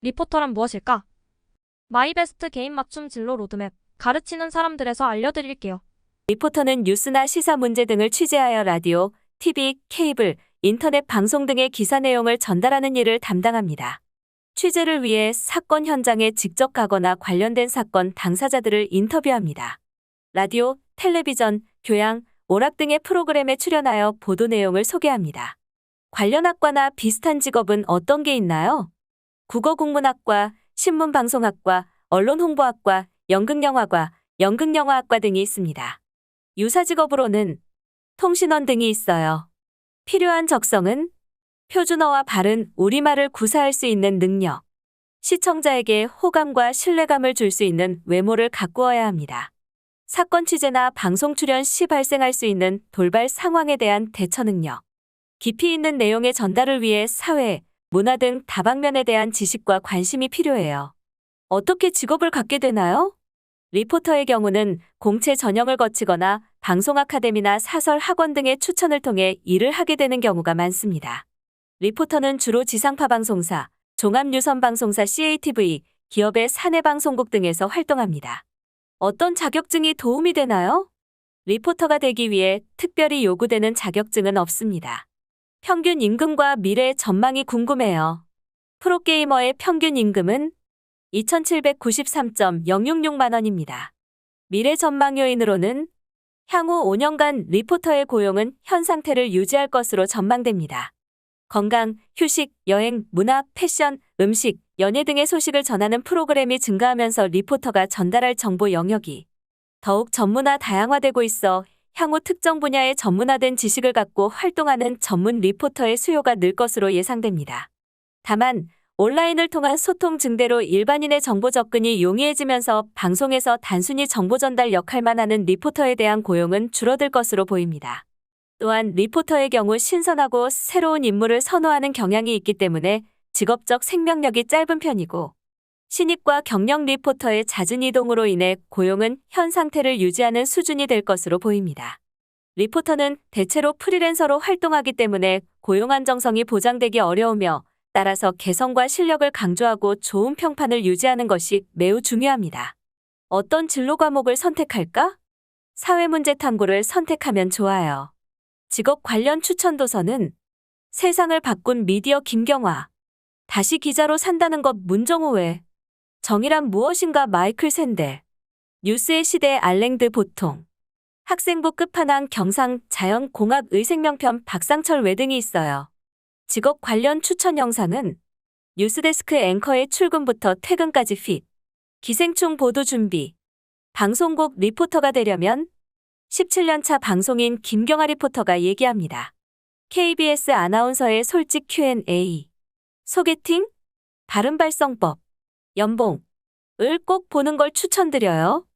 리포터란 무엇일까? 마이베스트 개인 맞춤 진로 로드맵, 가르치는 사람들에서 알려드릴게요. 리포터는 뉴스나 시사 문제 등을 취재하여 라디오, TV, 케이블, 인터넷 방송 등의 기사 내용을 전달하는 일을 담당합니다. 취재를 위해 사건 현장에 직접 가거나 관련된 사건 당사자들을 인터뷰합니다. 라디오, 텔레비전, 교양, 오락 등의 프로그램에 출연하여 보도 내용을 소개합니다. 관련 학과나 비슷한 직업은 어떤 게 있나요? 국어국문학과, 신문방송학과, 언론홍보학과, 연극영화과, 연극영화학과 등이 있습니다. 유사 직업으로는 통신원 등이 있어요. 필요한 적성은 표준어와 바른 우리말을 구사할 수 있는 능력, 시청자에게 호감과 신뢰감을 줄 수 있는 외모를 가꾸어야 합니다. 사건 취재나 방송 출연 시 발생할 수 있는 돌발 상황에 대한 대처 능력, 깊이 있는 내용의 전달을 위해 사회, 문화 등 다방면에 대한 지식과 관심이 필요해요. 어떻게 직업을 갖게 되나요? 리포터의 경우는 공채 전형을 거치거나 방송 아카데미나 사설 학원 등의 추천을 통해 일을 하게 되는 경우가 많습니다. 리포터는 주로 지상파 방송사, 종합유선 방송사 CATV, 기업의 사내 방송국 등에서 활동합니다. 어떤 자격증이 도움이 되나요? 리포터가 되기 위해 특별히 요구되는 자격증은 없습니다. 평균 임금과 미래의 전망이 궁금해요. 프로게이머의 평균 임금은 2,793.066만 원입니다. 미래 전망 요인으로는 향후 5년간 리포터의 고용은 현 상태를 유지할 것으로 전망됩니다. 건강, 휴식, 여행, 문화, 패션, 음식, 연예 등의 소식을 전하는 프로그램이 증가하면서 리포터가 전달할 정보 영역이 더욱 전문화 다양화되고 있어 향후 특정 분야의 전문화된 지식을 갖고 활동하는 전문 리포터의 수요가 늘 것으로 예상됩니다. 다만 온라인을 통한 소통 증대로 일반인의 정보 접근이 용이해지면서 방송에서 단순히 정보 전달 역할만 하는 리포터에 대한 고용은 줄어들 것으로 보입니다. 또한 리포터의 경우 신선하고 새로운 인물을 선호하는 경향이 있기 때문에 직업적 생명력이 짧은 편이고 신입과 경력 리포터의 잦은 이동으로 인해 고용은 현 상태를 유지하는 수준이 될 것으로 보입니다. 리포터는 대체로 프리랜서로 활동하기 때문에 고용 안정성이 보장되기 어려우며 따라서 개성과 실력을 강조하고 좋은 평판을 유지하는 것이 매우 중요합니다. 어떤 진로 과목을 선택할까? 사회문제 탐구를 선택하면 좋아요. 직업 관련 추천 도서는 세상을 바꾼 미디어 김경화, 다시 기자로 산다는 것 문정호 외, 정의란 무엇인가 마이클 샌델, 뉴스의 시대 알랭드 보통, 학생부 끝판왕 경상 자연공학 의생명편 박상철 외 등이 있어요. 직업 관련 추천 영상은 뉴스데스크 앵커의 출근부터 퇴근까지 핏, 기생충 보도 준비, 방송국 리포터가 되려면 17년차 방송인 김경아 리포터가 얘기합니다. KBS 아나운서의 솔직 Q&A, 소개팅, 발음발성법, 연봉을 꼭 보는 걸 추천드려요.